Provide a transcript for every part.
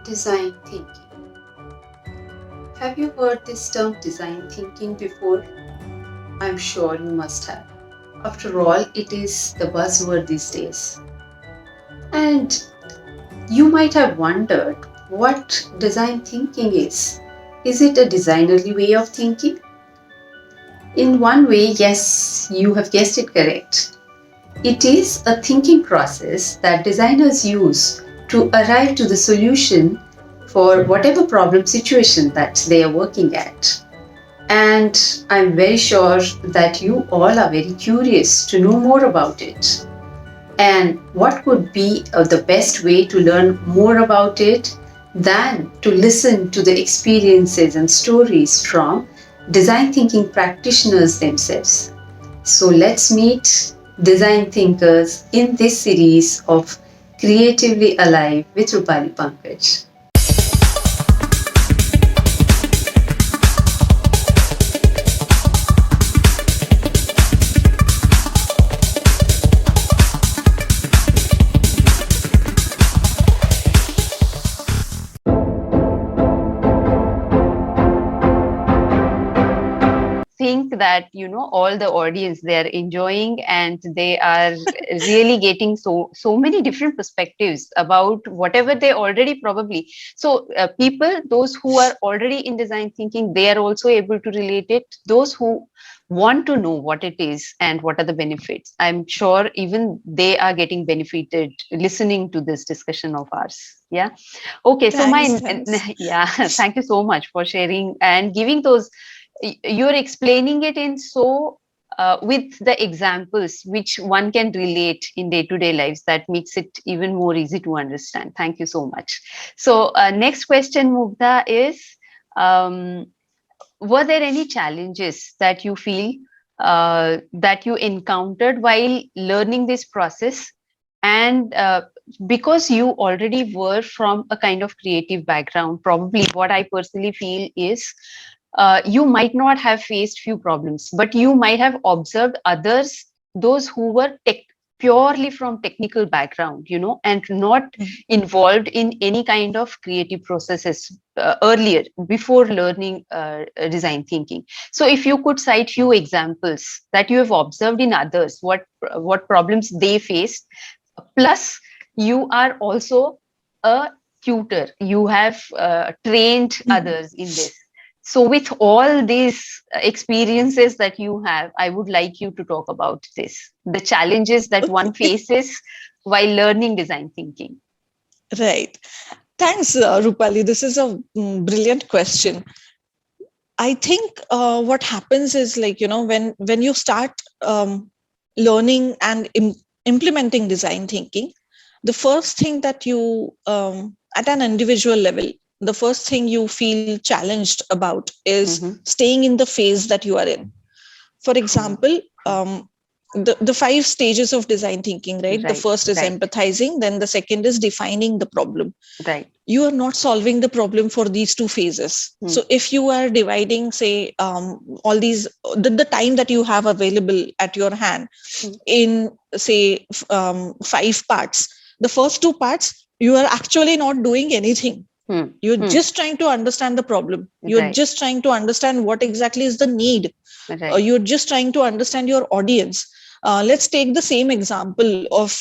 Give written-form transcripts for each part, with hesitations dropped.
Design thinking. Have you heard this term design thinking before? I'm sure you must have. After all, it is the buzzword these days. And you might have wondered what design thinking is. Is it a designerly way of thinking? In one way, yes, you have guessed it correct. It is a thinking process that designers use to arrive to the solution for whatever problem situation that they are working at. And I'm very sure that you all are very curious to know more about it. And what could be the best way to learn more about it than to listen to the experiences and stories from design thinking practitioners themselves? So let's meet design thinkers in this series of Creatively Alive with Rupali Pankaj. Think that all the audience, they are enjoying and they are really getting so many different perspectives about whatever they already probably. So people, those who are already in design thinking, they are also able to relate it. Those who want to know what it is and what are the benefits, I'm sure even they are getting benefited listening to this discussion of ours. Yeah. Okay, so Thanks, thanks. yeah, thank you so much for sharing and giving those. You're explaining it in so with the examples which one can relate in day-to-day lives, that makes it even more easy to understand. Thank you so much. So next question, Mugdha, is um, were there any challenges that you feel that you encountered while learning this process? And because you already were from a kind of creative background, probably what I personally feel is you might not have faced few problems, but you might have observed others, those who were purely from technical background, and not involved in any kind of creative processes earlier before learning design thinking. So if you could cite few examples that you have observed in others, what problems they faced, plus you are also a tutor, you have trained Mhm. others in this. So with all these experiences that you have, I would like you to talk about this, the challenges that one Okay, faces while learning design thinking. right. Thanks, Rupali. This is a brilliant question. I think what happens is, like, when you start learning and implementing design thinking, the first thing that you at an individual level, the first thing you feel challenged about is Mm-hmm. staying in the phase that you are in. For True, example, true. the five stages of design thinking, right? The Right, first is right, empathizing, then the second is defining the problem. right. You are not solving the problem for these two phases. Hmm. So if you are dividing, say, all these, the time that you have available at your hand Hmm. in, say, five parts, the first two parts, you are actually not doing anything. Hmm. You're Hmm. just trying to understand the problem. You're Right, just trying to understand what exactly is the need. right. You're just trying to understand your audience. Let's take the same example of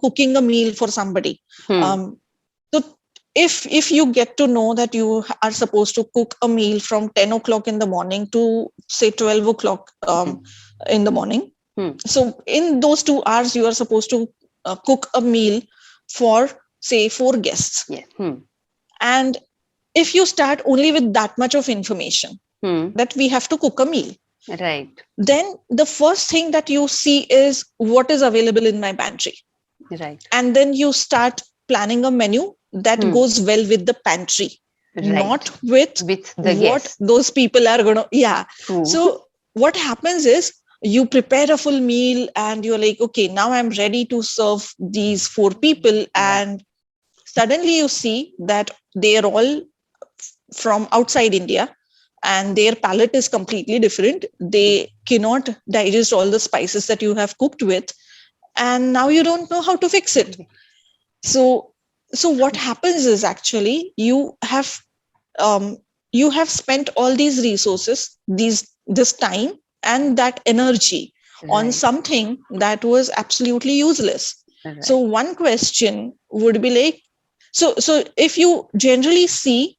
cooking a meal for somebody. Hmm. um, so if you get to know that you are supposed to cook a meal from 10 o'clock in the morning to, say, 12 o'clock Hmm. in the morning, Hmm. so in those 2 hours you are supposed to cook a meal for, say, four guests. Yes. Hmm. And if you start only with that much of information, Hmm. that we have to cook a meal, Right, then the first thing that you see is what is available in my pantry. right. And then you start planning a menu that Hmm. goes well with the pantry, Right. not with With the what guest. those people are going to. Yeah. True. So what happens is, you prepare a full meal and you're like, okay, now I'm ready to serve these four people. Yeah. And suddenly you see that they are all from outside India, and their palate is completely different. Hmm. They cannot digest all the spices that you have cooked with, and now you don't know how to fix it. So So what happens is actually um, you have spent all these resources, this time and that energy on Right, something that was absolutely useless. So right. one question would be like, so if you generally see,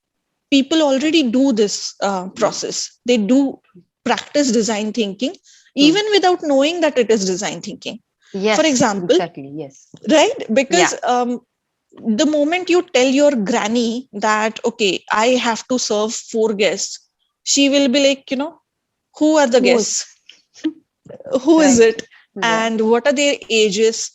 people already do this Mm. process. They do practice design thinking Hmm. even without knowing that it is design thinking. For Yes, example, exactly. Yes. right? Yeah. Because the moment you tell your granny that, okay, I have to serve 4 guests, she will be like, who are the Who's guests? Who is right, it? right. And what are their ages?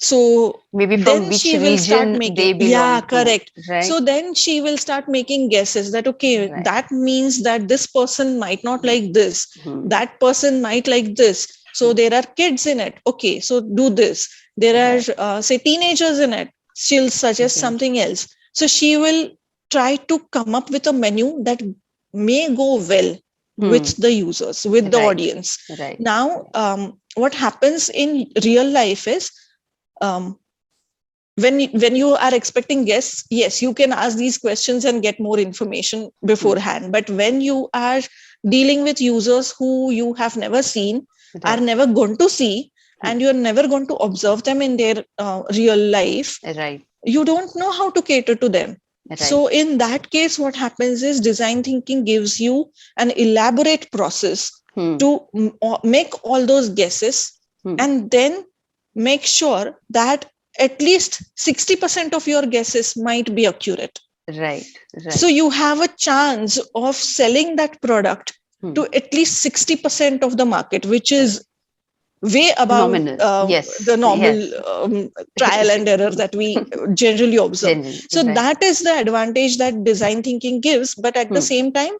So Maybe from then which she will start region making, they yeah, belong to, correct. right? So then she will start making guesses that, okay, Right. that means that this person might not like this, Hmm. that person might like this. So Hmm. there are kids in it. Okay, so do this. There are, Right. say, teenagers in it. She'll suggest Okay. something else. So she will try to come up with a menu that may go well Hmm. with the users, with the Right. audience. Right. Now, what happens in real life is, um, when you are expecting guests, yes, you can ask these questions and get more information Hmm. beforehand. But when you are dealing with users who you have never seen, are Right. never going to see, Hmm. and you're never going to observe them in their real life, Right. you don't know how to cater to them. Right. So in that case, what happens is design thinking gives you an elaborate process Hmm. to make all those guesses, Hmm. and then make sure that at least 60% of your guesses might be accurate. Right. So Right. you have a chance of selling that product Hmm. to at least 60% of the market, which is way above Phenomenal. the Yes. normal Yes. trial and error that we generally observe. Genuine. So Right. that is the advantage that design thinking gives. But at the Hmm. same time,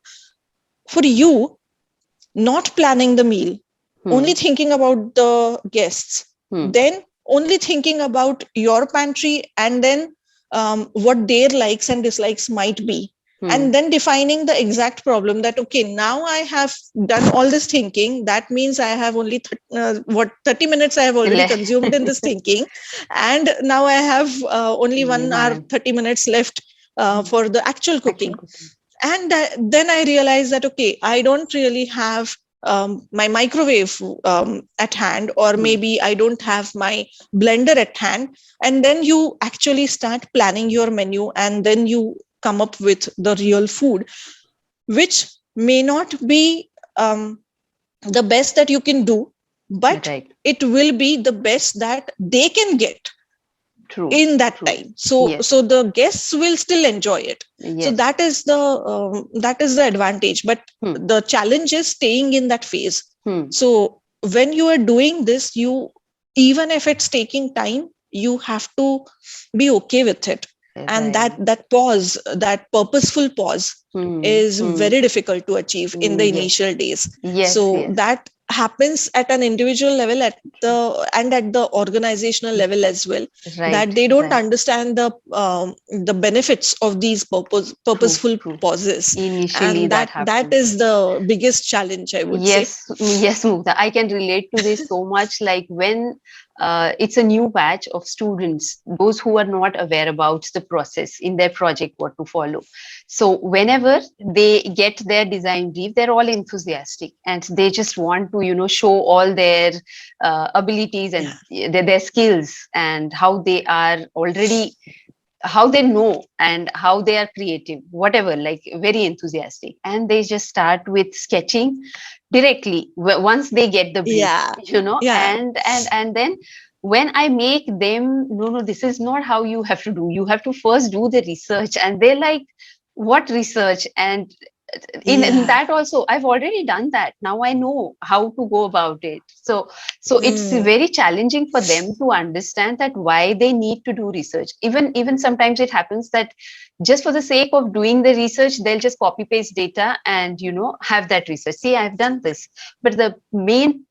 for you, not planning the meal, only Hmm. thinking about the guests, Hmm. then only thinking about your pantry, and then what their likes and dislikes might be, Hmm. and then defining the exact problem that, okay, now I have done all this thinking. That means I have only 30 minutes I have already Le- consumed in this thinking, and now I have only Only 1 hour one. 30 minutes left for the actual Actual cooking. cooking. And then I realized that, okay, I don't really have my microwave at hand, or Hmm. maybe I don't have my blender at hand. And then you actually start planning your menu, and then you come up with the real food, which may not be the best that you can do, but Right. it will be the best that they can get True. in that True. time. So Yes. the guests will still enjoy it. So Yes. that is the advantage. But Hmm. the challenge is staying in that phase. Hmm. So when you are doing this, you, even if it's taking time, you have to be okay with it. And that Right. that pause, that purposeful pause, Hmm. is Hmm. very difficult to achieve in the Yes. initial days. Yes. So Yes. that happens at an individual level, True. at the organizational level as well, that Right. they don't Right. understand the benefits of these True. purposeful True. pauses. Initially, And that that happens. is the biggest challenge, I would say. Yes, yes, Mukta. I can relate to this so much. Like when it's a new batch of students, those who are not aware about the process in their project, what to follow. So whenever they get their design brief, they're all enthusiastic and they just want to, show all their abilities and Yeah. their skills and how they are already how they know and how they are creative, whatever, like very enthusiastic, and they just start with sketching directly once they get the brief, Yeah. Yeah. and then when I make them, no, this is not how you have to do, you have to first do the research, and they're like, what research? And in Yeah. that also, I've already done that, now I know how to go about it. So it's Mm. very challenging for them to understand that why they need to do research. Even sometimes it happens that just for the sake of doing the research, they'll just copy paste data and have that research, see, I've done this. But the main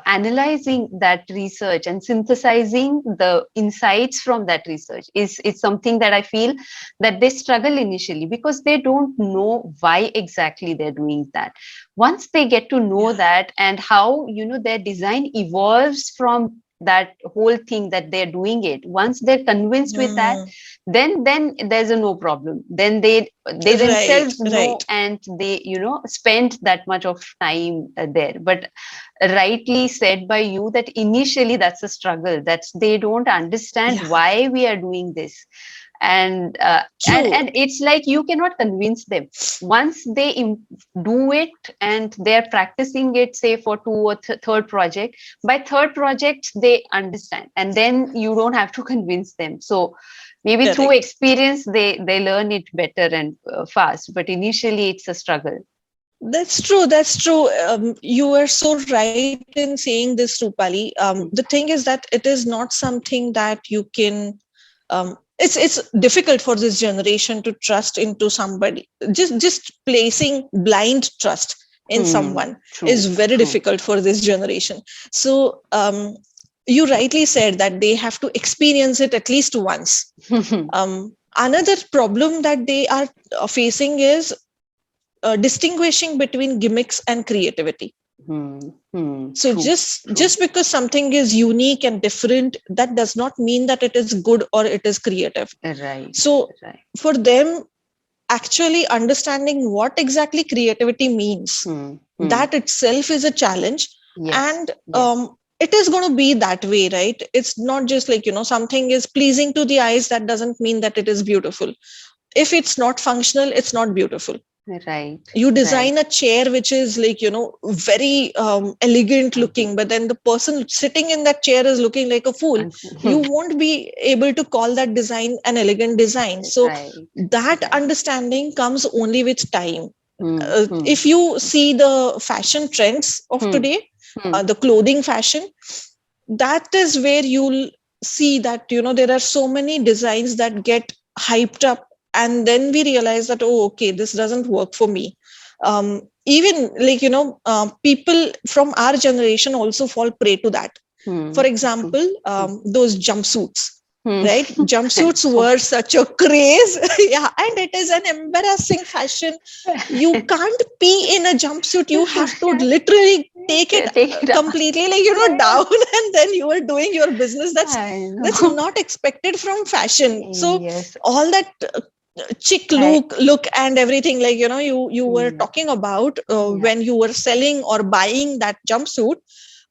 analyzing that research and synthesizing the insights from that research is something that I feel that they struggle initially because they don't know why exactly they're doing that. Once they get to know Yeah. that and how their design evolves from that whole thing that they're doing it, once they're convinced with that, Mm. then there's a no problem. Then they Right, themselves know, right. and they spend that much of time there. But rightly said by you that initially that's a struggle, that's they don't understand Yeah, why we are doing this. And true. it's like you cannot convince them. Once they do it and they're practicing it, say for two or third project, by third project they understand, and then you don't have to convince them. So maybe through Correct. experience they learn it better and fast, but initially it's a struggle. That's true. That's true. You are so right in saying this, Rupali. The thing is that it is not something that you can. It's difficult for this generation to trust into somebody. Just placing blind trust in someone is True, very true. difficult for this generation. So you rightly said that they have to experience it at least once. Another problem that they are facing is distinguishing between gimmicks and creativity. So True, true. just because something is unique and different, that does not mean that it is good or it is creative. Right, So right. for them, actually understanding what exactly creativity means, that itself is a challenge. Yes, And yes. it is going to be that way, right? It's not just like, something is pleasing to the eyes, that doesn't mean that it is beautiful. If it's not functional, it's not beautiful. Right, You right. design a chair which is like, very elegant looking, but then the person sitting in that chair is looking like a fool. You won't be able to call that design an elegant design. So Right, that right. understanding comes only with time. Hmm, hmm, If you see the fashion trends of hmm, today, hmm. the clothing fashion, that is where you'll see that there are so many designs that get hyped up, and then we realize that, oh, okay, this doesn't work for me. Even like, people from our generation also fall prey to that. For True. example, those jumpsuits, Hmm. right? Jumpsuits So, were such a craze. Yeah, and it is an embarrassing fashion. You can't pee in a jumpsuit. You have to literally take it take it out. completely, like, down, and then you are doing your business. I That's know. not expected from fashion. So Yes, all that chic I, look and everything, like, you were mm, talking about, yeah. when you were selling or buying that jumpsuit,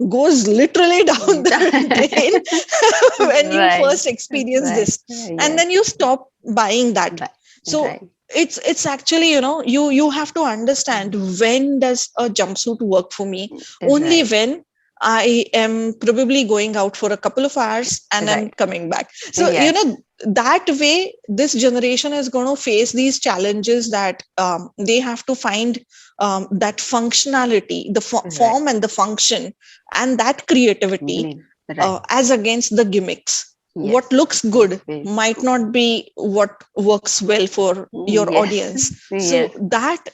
goes literally down the drain when you Right, first experience right. this, and Yes, then you stop buying that. right, So right. it's actually, you have to understand, when does a jumpsuit work for me? Only Right, when I am probably going out for a couple of hours and I'm right. coming back. So Yes, that way this generation is going to face these challenges, that they have to find that functionality, the right. form and the function, and that creativity, Right. as against the gimmicks. What Yes, looks yes, good very might true. not be what works well for your Yes, audience. So yes, that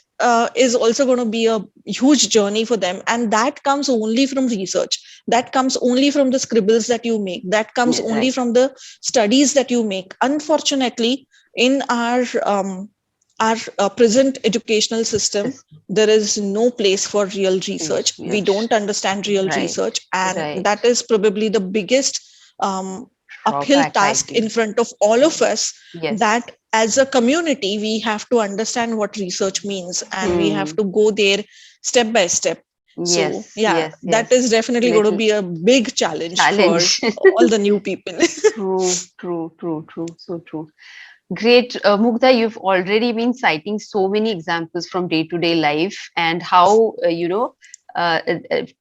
is also going to be a huge journey for them, and that comes only from research. That comes only from the scribbles that you make. That comes yeah, only right. from the studies that you make. Unfortunately, in our present educational system, Yes, there is no place for real research. We yes, don't understand real right, research, and right. that is probably the biggest uphill Drawback, I task in think. front of all of Yes, us, yes. that as a community we have to understand what research means, and we have Hmm. to go there step by step. So Yes, yeah, yes, that yes. is definitely going to Little be a big challenge for challenge. all the new people. True, true, true, true. So true. Great. Mugdha, you've already been citing so many examples from day to day life and how,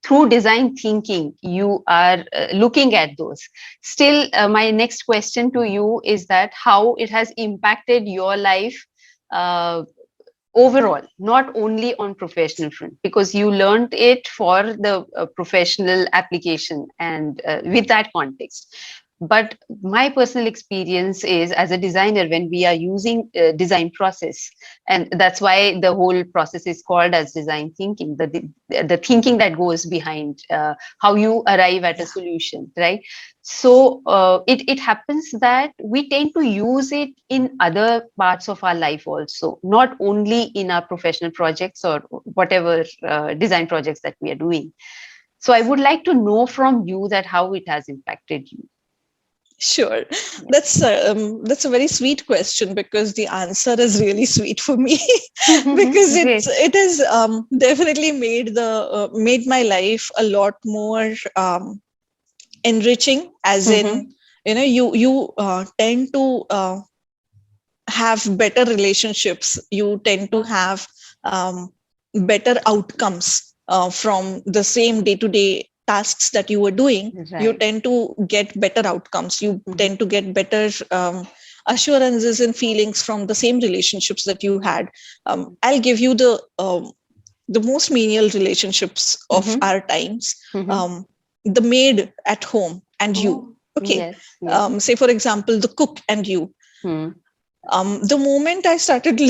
through design thinking, you are looking at those. Still, my next question to you is that how it has impacted your life uh, overall, not only on professional front, because you learned it for the professional application and with that context. But my personal experience is as a designer, when we are using design process, and that's why the whole process is called as design thinking, the thinking that goes behind how you arrive at a Yeah. solution, right? So it happens that we tend to use it in other parts of our life also, not only in our professional projects or whatever design projects that we are doing. So I would like to know from you that how it has impacted you. Sure. That's a very sweet question, because the answer is really sweet for me. Because Great. it has definitely made my life a lot more enriching, as in, you tend to have better relationships, you tend to have better outcomes from the same day-to-day tasks that you were doing. You Right. tend to get better outcomes, you tend to get better assurances and feelings from the same relationships that you had. I'll give you the most menial relationships of our times. The maid at home and you. Oh, Okay. yes, yes. Say, for example, the cook and you. Hmm. The moment I started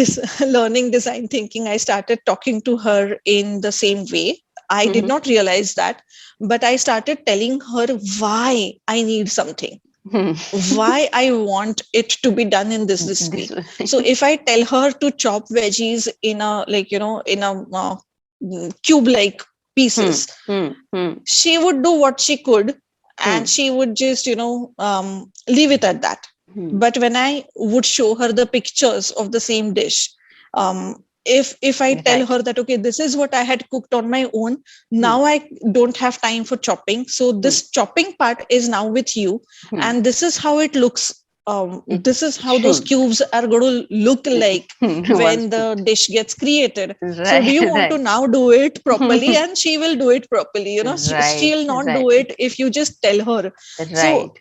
learning design thinking, I started talking to her in the same way. I did not realize that, but I started telling her why I need something, why I want it to be done in this way. So if I tell her to chop veggies in a, like, in a cube like pieces, she would do what she could, and she would just, leave it at that. But when I would show her the pictures of the same dish, if I tell her that, okay, this is what I had cooked on my own, now I don't have time for chopping, so this chopping part is now with you, and this is how it looks. This is how those cubes are going to look like when the dish gets created. So do you want to now do it properly? And she will do it properly. She'll not do it if you just tell her. So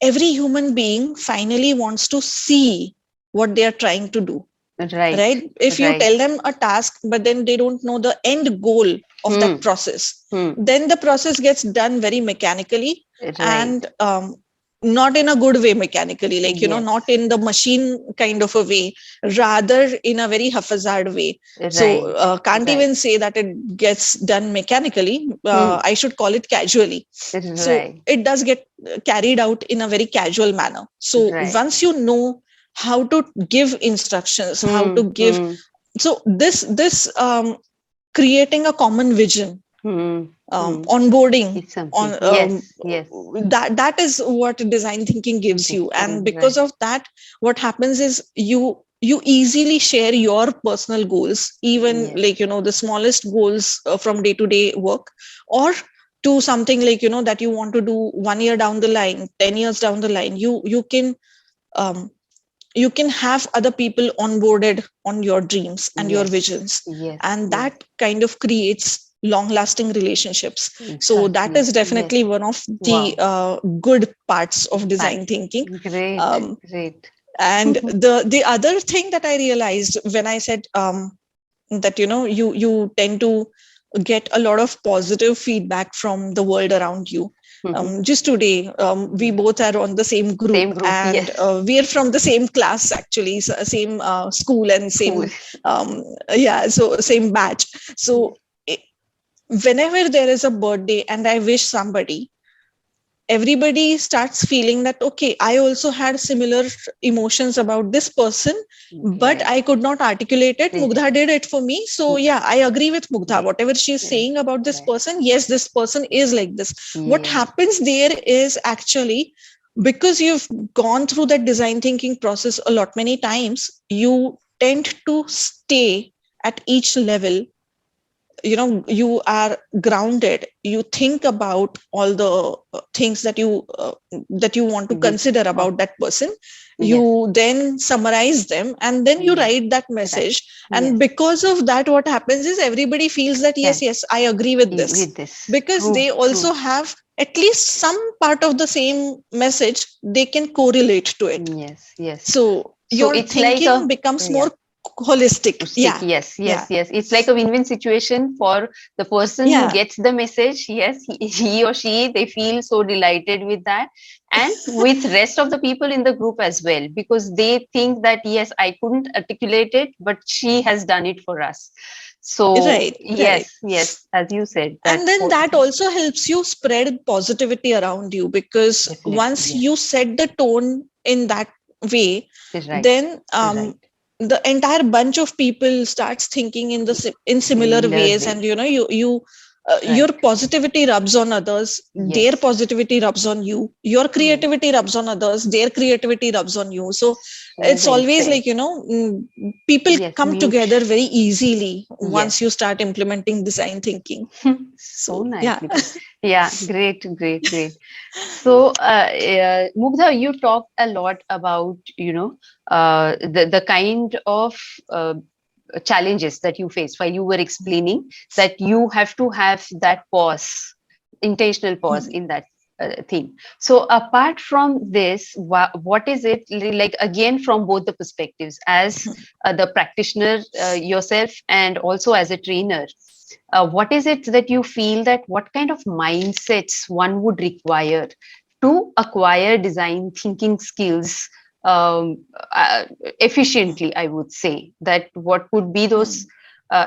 every human being finally wants to see what they are trying to do. Right? If you tell them a task, but then they don't know the end goal of that process, then the process gets done very mechanically, and not in a good way mechanically, like, not in the machine kind of a way, rather in a very haphazard way. So can't even say that it gets done mechanically. I should call it casually. So it does get carried out in a very casual manner. So once you know how to give instructions, how to give, so this creating a common vision, onboarding on that is what design thinking gives you. And because of that, what happens is you easily share your personal goals, even like, the smallest goals from day to day work, or to something like, that you want to do 1 year down the line, 10 years down the line. You can have other people onboarded on your dreams and your visions, and that kind of creates long lasting relationships. So that is definitely one of the good parts of design thinking. Great. And the other thing that I realized when I said that, you tend to get a lot of positive feedback from the world around you. Just today, we both are on the same group, and we are from the same class, actually, so same school and same, so same batch. So whenever there is a birthday and I wish somebody, everybody starts feeling that, okay, I also had similar emotions about this person, but I could not articulate it. Mugdha did it for me. So yeah, I agree with Mugdha. Whatever she's saying about this person, yes, this person is like this. What happens there is, actually, because you've gone through that design thinking process a lot many times, you tend to stay at each level. You are grounded, you think about all the things that you want to consider about that person. You then summarize them, and then you write that message. And because of that, what happens is, everybody feels that, yes, I agree with this, because they also have at least some part of the same message, they can correlate to it. So your thinking becomes more holistic. Yes. It's like a win-win situation for the person who gets the message. Yes, he or she, they feel so delighted with that, and with rest of the people in the group as well, because they think that, yes, I couldn't articulate it, but she has done it for us. So yes, as you said, and then that also helps you spread positivity around you, because once you set the tone in that way, then the entire bunch of people starts thinking in similar ways, and you your positivity rubs on others, their Yes. positivity rubs on you, your creativity rubs on others, their creativity rubs on you. So So it's well always said. like, people Yes, come mute. together very easily once Yes. you start implementing design thinking. So So yeah. nicely put. Yeah, great, great, great. So, Mugdha, you talked a lot about, the kind of challenges that you faced while you were explaining that you have to have that pause, intentional pause Hmm. in that thing. So, apart from this, what is it like, again, from both the perspectives, as the practitioner yourself and also as a trainer? What is it that you feel that what kind of mindsets one would require to acquire design thinking skills efficiently? I would say that what would be those,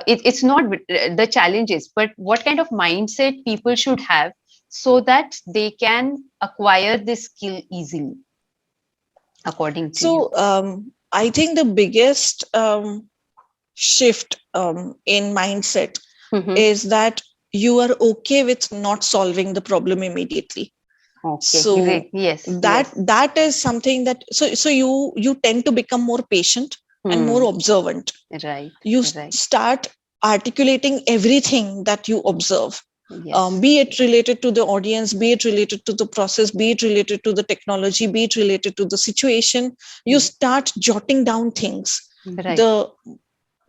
it's not the challenges, but what kind of mindset people should have so that they can acquire this skill easily, according to you? So I think the biggest shift in mindset Mhm. is that you are okay with not solving the problem immediately. Okay, So great. Yes, that yes. that is something that, so you tend to become more patient and more Hmm. observant. Right, You right. start articulating everything that you observe, Yes. be it related to the audience, be it related to the process, be it related to the technology, be it related to the situation. You Hmm. start jotting down things. Right.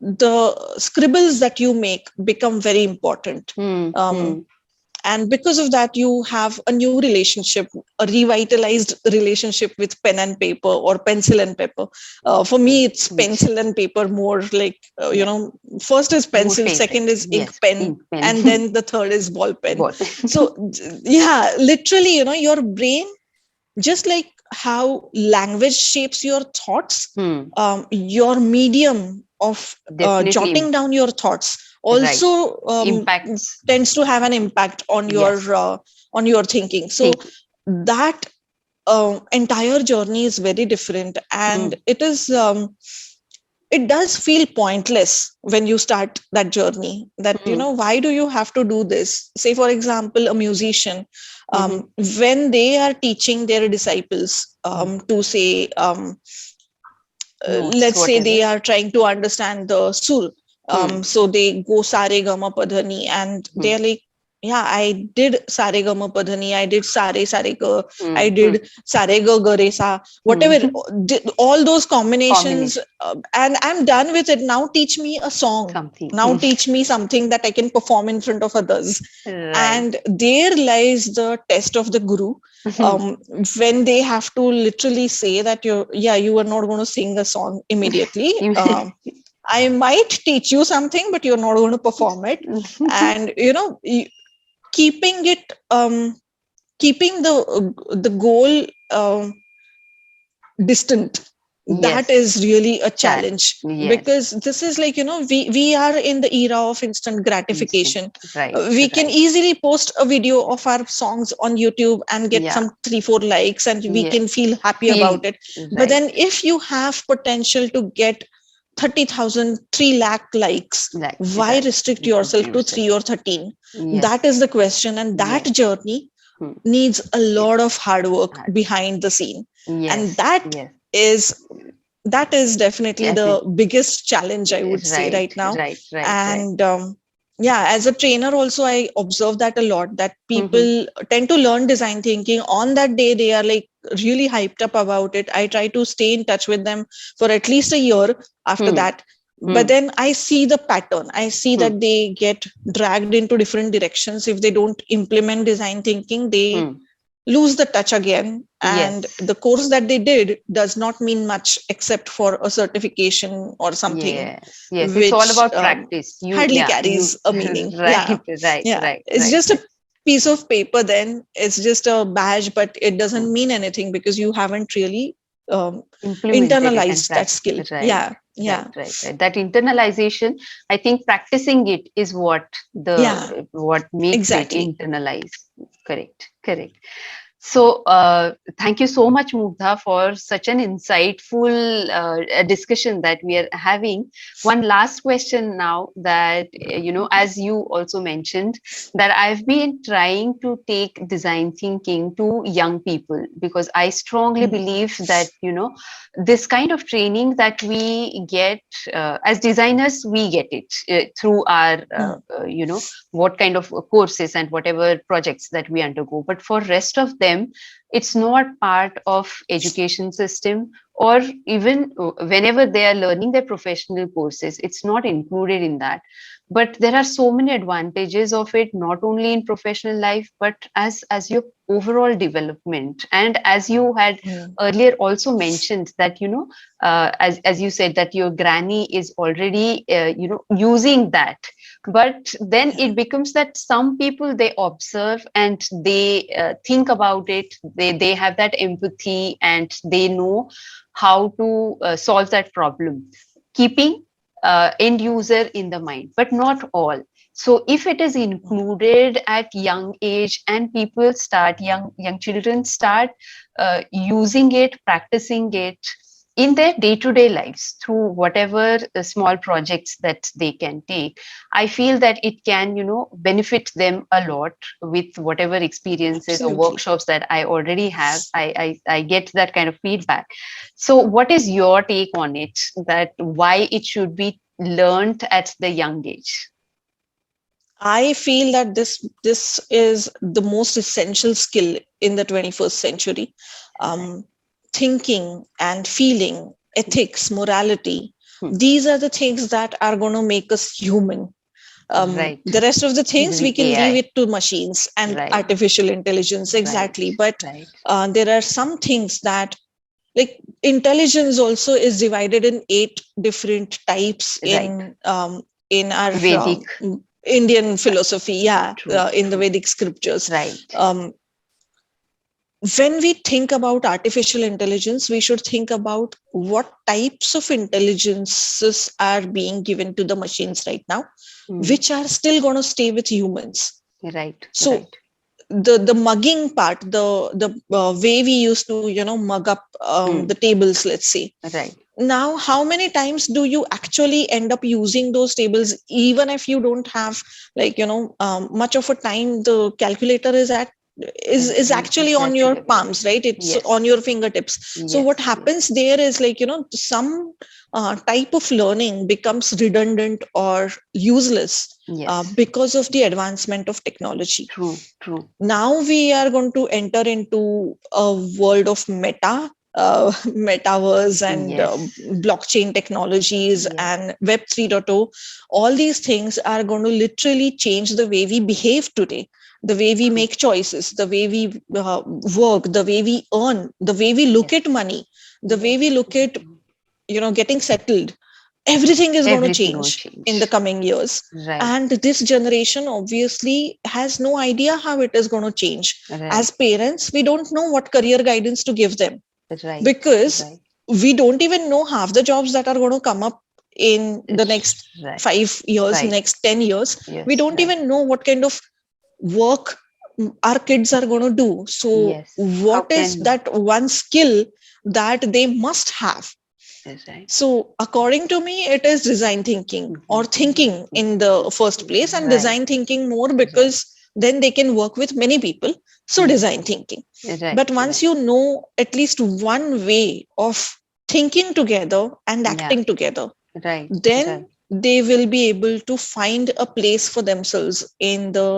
The scribbles that you make become very important. Hmm. um, Hmm. and because of that, you have a new relationship, a revitalized relationship with pen and paper or pencil and paper. For me, it's Yes. pencil and paper more, like, Yeah. first is More pencil, second favorite. is ink Yes. pen, Ink pen. and then the third is ball pen. Ball. So yeah, literally, your brain, just like how language shapes your thoughts, Hmm. your medium of Definitely. jotting down your thoughts Right. also Impacts. tends to have an impact Yes. on your thinking. So Thinking. that entire journey is very different, and Hmm. it does feel pointless when you start that journey, that Hmm. why do you have to do this? Say for example, a musician, Hmm. when they are teaching their disciples, Hmm. to say, Notes. let's What say is they it? are trying to understand the sur. Hmm. So they go sare gama padhani, and Hmm. they're like, yeah, I did sare gama padhani, I did sare ga, I Hmm. Hmm. did sare ga ga re sa, Hmm. whatever, all those combinations, Combination. and I'm done with it. Now teach me a song. Something. Now teach me something that I can perform in front of others. Right. And there lies the test of the guru, um, when they have to literally say that you are not going to sing a song immediately. I might teach you something, but you're not going to perform it. And keeping it, keeping the goal distant, that Yes. is really a Chat. challenge, Yes. because this is like, we are in the era of instant Instant. gratification. Right. We can Right. easily post a video of our songs on YouTube and get Yeah. some 3-4 likes, and we Yeah. can feel happy Feel. about it. But Right. then if you have potential to get 30,000, 3 lakh likes, Right. why Right. restrict yourself to Yourself. 3 or 13? Yes. That is the question, and that Yes. journey Hmm. needs a lot of hard work Hard. behind the scene. And Yes. that Yes. is that is definitely Yes. the biggest challenge, I would say, Right. right now. Right. Right. Right. And yeah, as a trainer also, I observe that a lot, that Mm-hmm. people tend to learn design thinking on that day. They are like really hyped up about it. I try to stay in touch with them for at least a year after Hmm. that. But Hmm. then I see the pattern. I see Hmm. that they get dragged into different directions. If they don't implement design thinking, they Hmm. lose the touch again, and Yes. the course that they did does not mean much except for a certification or something, Yes. Yes. It's all which about practice. You. hardly Yeah. You. carries a meaning. Yeah, Right. Right. yeah, Right. it's Right. just a piece of paper, then it's just a badge, but it doesn't mean anything because you haven't really um, Implemented it and internalized that practice. skill. Right. Yeah, yeah, Right. Right. Right. That internalization, I think practicing it is yeah, what makes it exactly. internalized. Correct. Correct. So, thank you so much, Mugdha, for such an insightful discussion that we are having. One last question now that, as you also mentioned, that I've been trying to take design thinking to young people because I strongly Mm. believe that, this kind of training that we get as designers, we get it through our, Mm. what kind of courses and whatever projects that we undergo. But for rest of them, it's not part of education system, or even whenever they are learning their professional courses, it's not included in that. But there are so many advantages of it, not only in professional life but as your overall development. And as you had Mm. earlier also mentioned that, as you said that your granny is already using that, but then Yeah. it becomes that some people, they observe and they think about it, they have that empathy and they know how to solve that problem, keeping end user in the mind, but not all. So if it is included at young age and people start, young children start using it, practicing it in their day-to-day lives through whatever small projects that they can take, I feel that it can, benefit them a lot with whatever experiences or Absolutely. workshops that I already have. I get that kind of feedback. So what is your take on it, that why it should be learned at the young age? I feel that this is the most essential skill in the 21st century. Um, Thinking and feeling, ethics, morality. Hmm. These are the things that are going to make us human. Right. The rest of the Is things we the can leave AI. it to machines and Right. artificial intelligence, Right. exactly. But Right. there are some things that, like, intelligence also is divided in 8 different types Right. in our Vedic. Indian philosophy, yeah, True. in the True. Vedic scriptures. Right. um, when we think about artificial intelligence, we should think about what types of intelligences are being given to the machines right now, Hmm. which are still going to stay with humans. Right. So Right. the mugging part, the way we used to mug up the Hmm. tables, let's say. Right. Now, how many times do you actually end up using those tables, even if you don't have, like, much of a time? The calculator is actually on your Exactly. palms, right? It's on Yes. your fingertips. So what Yes. Yes. happens there is, like, some type of learning becomes redundant or useless Yes. because of the advancement of technology. True. True. Now we are going to enter into a world of metaverse and Yes. blockchain technologies Yes. and web 3.0. All these things are going to literally change the way we behave today, the way we True. make choices, the way we work, the way we earn, the way we look Yes. at money, the way we Yes. look at getting settled. Everything is going to Everything will change in the change. coming years. Right. And this generation obviously has no idea how it is going to change. As Right. parents, we don't know what career guidance to give them, Right. because Right. we don't even know half the jobs that are going to come up in the next Right. 5 years, Right. next 10 years. We Yes. don't Right. even know what kind of work our kids are going to do. So Yes. How what is can we? that one skill that they must have? Right. So, according to me, it is design thinking, or thinking in the first place, and Right. design thinking more, Right. because then they can work with many people. So, Yes. design thinking. Right. But once Right. you know at least one way of thinking together and Yeah. acting together, Right. Right. then they will be able to find a place for themselves in the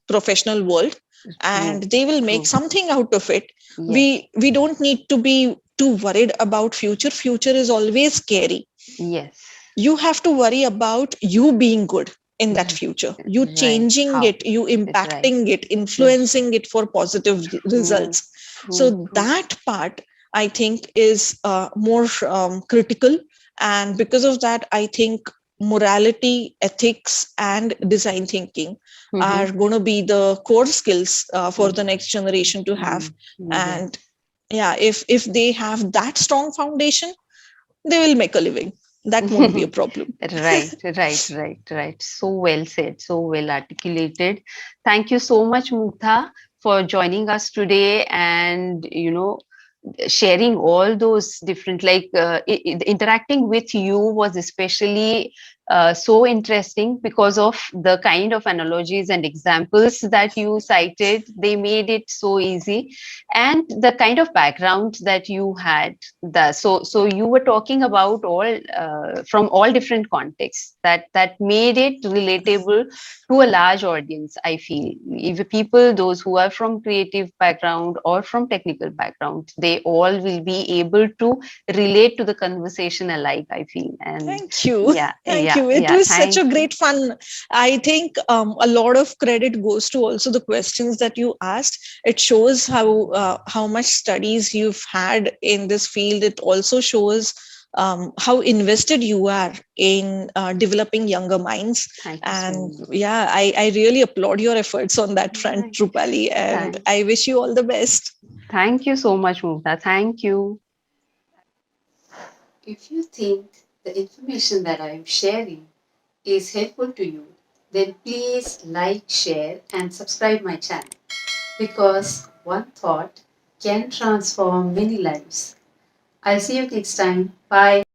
professional world, and True. they will make True. something out of it. Yes. We don't need to be too worried about future is always scary. Yes. You have to worry about you being good in that future, you Right. changing How? it, you Right. impacting it, influencing it for positive True. results. True. So True. that part, I think, is more critical. And because of that, I think morality, ethics, and design thinking Mm-hmm. are going to be the core skills for the next generation to have. Yes. And yeah, if they have that strong foundation, they will make a living. That won't be a problem. Right, right, right, right. So well said, so well articulated. Thank you so much, Mugdha, for joining us today, and sharing all those different, like interacting with you was especially so interesting because of the kind of analogies and examples that you cited. They made it so easy, and the kind of background that you had. So you were talking about all from all different contexts, that made it relatable to a large audience. I feel if people, those who are from creative background or from technical background, they all will be able to relate to the conversation alike, I feel. And Thank you. yeah, Thank yeah, you. It yeah, was such thank a you. great fun. I think a lot of credit goes to also the questions that you asked. It shows how much studies you've had in this field. It also shows how invested you are in developing younger minds. Thank you so And much. yeah, I really applaud your efforts on that front, Thank Rupali. And thank I wish you all the best. thank you so much, Mukta. Thank you. If you think the information that I am sharing is helpful to you, then please like, share, and subscribe my channel because one thought can transform many lives. I'll see you next time. Bye.